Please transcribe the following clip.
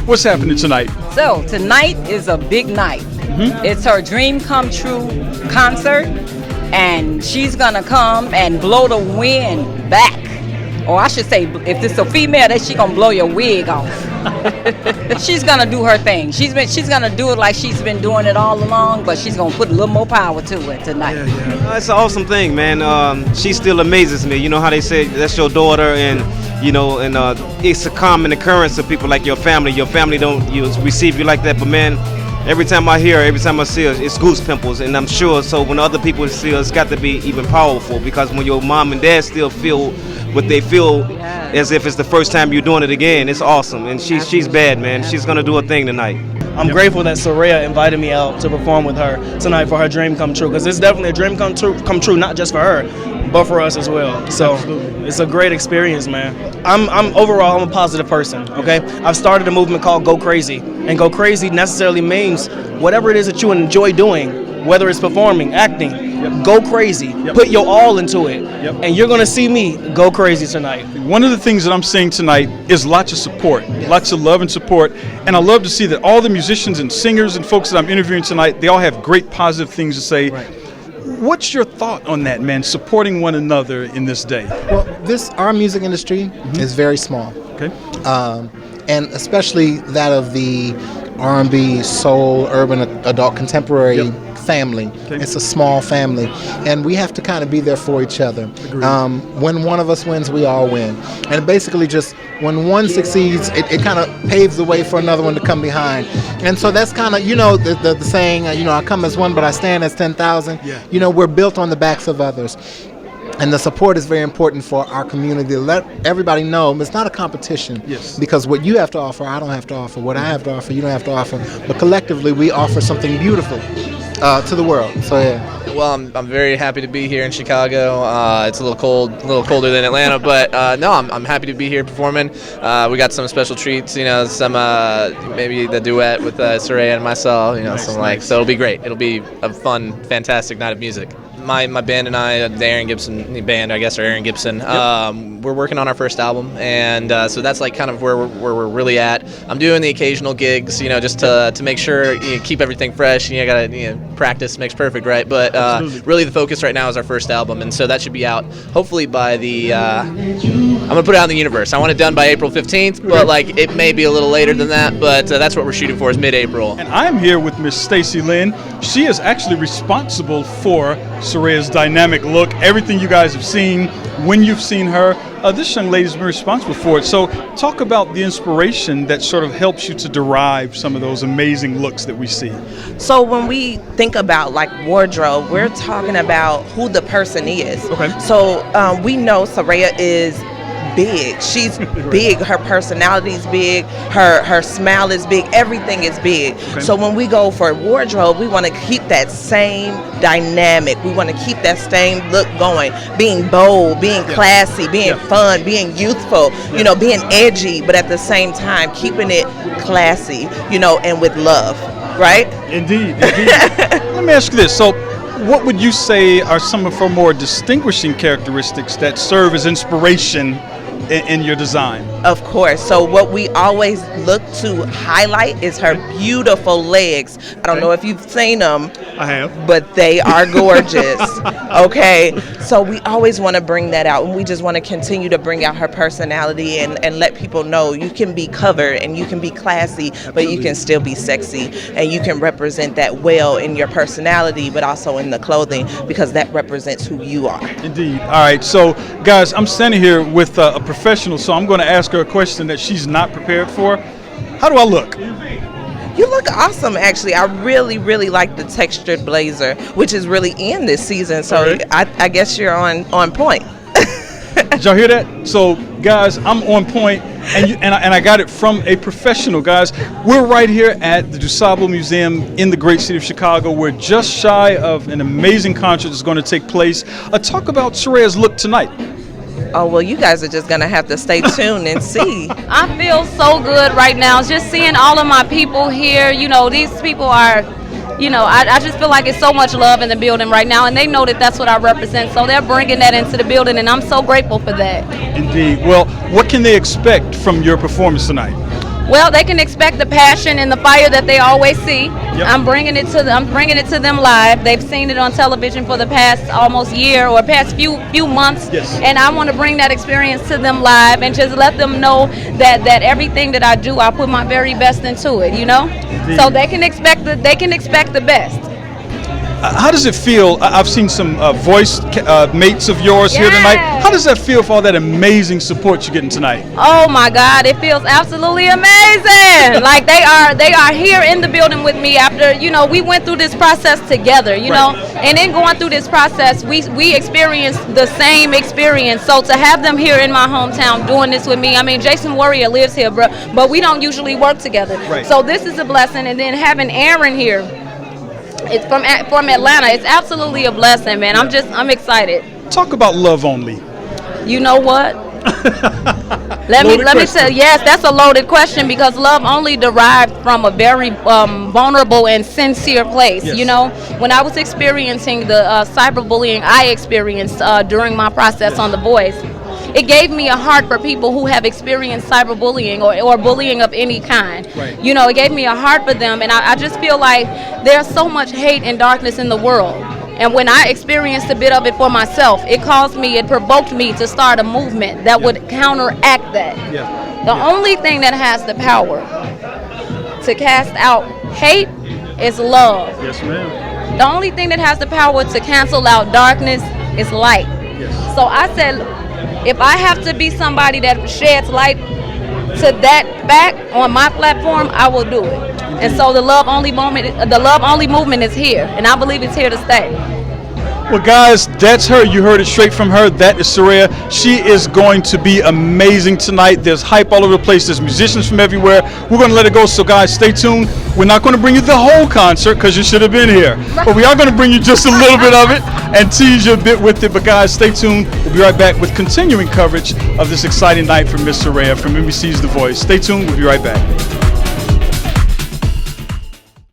What's happening tonight? So tonight is a big night. It's her dream come true concert, and she's gonna come and blow the wind back. Or I should say, if it's a female, that she gonna blow your wig off. She's gonna do her thing. She's gonna do it like she's been doing it all along, but she's gonna put a little more power to it tonight. It's an awesome thing, man. She still amazes me. You know how they say that's your daughter, and it's a common occurrence of people like your family. Your family don't receive you like that, but man, every time I hear her, every time I see her, it's goose pimples, and I'm sure. So when other people see her, it's got to be even powerful, because when your mom and dad still feel what they feel, as if it's the first time you're doing it again, it's awesome. And she's bad, man. She's gonna do her thing tonight. I'm grateful that SaRayah invited me out to perform with her tonight for her dream come true, because it's definitely a dream come true, not just for her, but for us as well. So it's a great experience, man. I'm overall, I'm a positive person, okay? I've started a movement called Go Crazy, and Go Crazy necessarily means whatever it is that you enjoy doing, whether it's performing, acting, go crazy. Put your all into it, and you're gonna see me go crazy tonight. One of the things that I'm seeing tonight is lots of support, lots of love and support, and I love to see that all the musicians and singers and folks that I'm interviewing tonight, they all have great positive things to say. Right. What's your thought on that, man, supporting one another in this day? Well, our music industry is very small. Okay. And especially that of the R&B, soul, urban, adult, contemporary family. Okay. It's a small family, and we have to kind of be there for each other. When one of us wins, we all win. And basically just when one succeeds, it kind of paves the way for another one to come behind. And so that's kind of, the saying, I come as one, but I stand as 10,000. Yeah. We're built on the backs of others. And the support is very important for our community to let everybody know it's not a competition. Yes. Because what you have to offer, I don't have to offer. What I have to offer, you don't have to offer. But collectively, we offer something beautiful to the world. So yeah. Well, I'm very happy to be here in Chicago. It's a little colder than Atlanta, but no, I'm happy to be here performing. We got some special treats, some maybe the duet with SaRayah and myself, so it'll be great. It'll be a fun, fantastic night of music. My band and I, the Aaron Gibson band, I guess, or Aaron Gibson, we're working on our first album, and so that's like kind of where we're really at. I'm doing the occasional gigs, just to make sure you keep everything fresh. You gotta practice makes perfect, right? But really, the focus right now is our first album, and so that should be out hopefully by the. I'm gonna put it out in the universe. I want it done by April 15th, but like it may be a little later than that. But that's what we're shooting for, is mid-April. And I'm here with Miss Stacy Lynn. She is actually responsible for SaRayah's dynamic look, everything you guys have seen, when you've seen her. This young lady's been responsible for it. So talk about the inspiration that sort of helps you to derive some of those amazing looks that we see. So when we think about like wardrobe, we're talking about who the person is. Okay. So we know SaRayah is big. She's big. Her personality is big. Her smile is big. Everything is big. Okay. So when we go for wardrobe, we want to keep that same dynamic. We want to keep that same look going. Being bold, being classy, being fun, being youthful, being edgy, but at the same time keeping it classy, and with love, right? Indeed. Let me ask you this. So what would you say are some of her more distinguishing characteristics that serve as inspiration in your design? Of course. So what we always look to highlight is her beautiful legs. I don't know if you've seen them. I have. But they are gorgeous. Okay. So we always want to bring that out, and we just want to continue to bring out her personality and let people know you can be covered and you can be classy, but you can still be sexy, and you can represent that well in your personality, but also in the clothing, because that represents who you are. Indeed. All right. So guys, I'm standing here with a professional, so I'm going to ask her a question that she's not prepared for. How do I look? You look awesome, actually. I really, really like the textured blazer, which is really in this season. So I guess you're on point. Did y'all hear that? So, guys, I'm on point, and I got it from a professional, guys. We're right here at the DuSable Museum in the great city of Chicago. We're just shy of an amazing concert that's going to take place. Talk about SaRayah's look tonight. Oh, well, you guys are just going to have to stay tuned and see. I feel so good right now. Just seeing all of my people here. These people are, I just feel like it's so much love in the building right now, and they know that that's what I represent. So they're bringing that into the building, and I'm so grateful for that. Indeed. Well, what can they expect from your performance tonight? Well, they can expect the passion and the fire that they always see. Yep. I'm bringing it to them live. They've seen it on television for the past almost year or past few months. Yes. And I want to bring that experience to them live and just let them know that everything that I do, I put my very best into it. You know, so they can expect the best. How does it feel? I've seen some voice mates of yours here tonight. How does that feel for all that amazing support you're getting tonight? Oh my God, it feels absolutely amazing. Like they are here in the building with me after, we went through this process together, you know, and in going through this process, we experienced the same experience. So to have them here in my hometown doing this with me, I mean, Jason Warrior lives here, but we don't usually work together. Right. So this is a blessing. And then having Aaron here, it's from Atlanta. It's absolutely a blessing, man. I'm excited. Talk about love only. You know what? Let me tell you, yes, that's a loaded question because love only derived from a very vulnerable and sincere place. Yes. You know, when I was experiencing the cyberbullying I experienced during my process on The Voice, it gave me a heart for people who have experienced cyberbullying or bullying of any kind. Right. You know, it gave me a heart for them, and I just feel like there's so much hate and darkness in the world. And when I experienced a bit of it for myself, it provoked me to start a movement that would counteract that. Yeah. The only thing that has the power to cast out hate is love. Yes, ma'am. The only thing that has the power to cancel out darkness is light. Yes. So I said, if I have to be somebody that sheds light to that fact on my platform, I will do it. And so the love only movement is here, and I believe it's here to stay. Well, guys, that's her. You heard it straight from her. That is SaRayah. She is going to be amazing tonight. There's hype all over the place. There's musicians from everywhere. We're going to let it go. So, guys, stay tuned. We're not going to bring you the whole concert because you should have been here. But we are going to bring you just a little bit of it and tease you a bit with it. But, guys, stay tuned. We'll be right back with continuing coverage of this exciting night from Miss SaRayah from NBC's The Voice. Stay tuned. We'll be right back.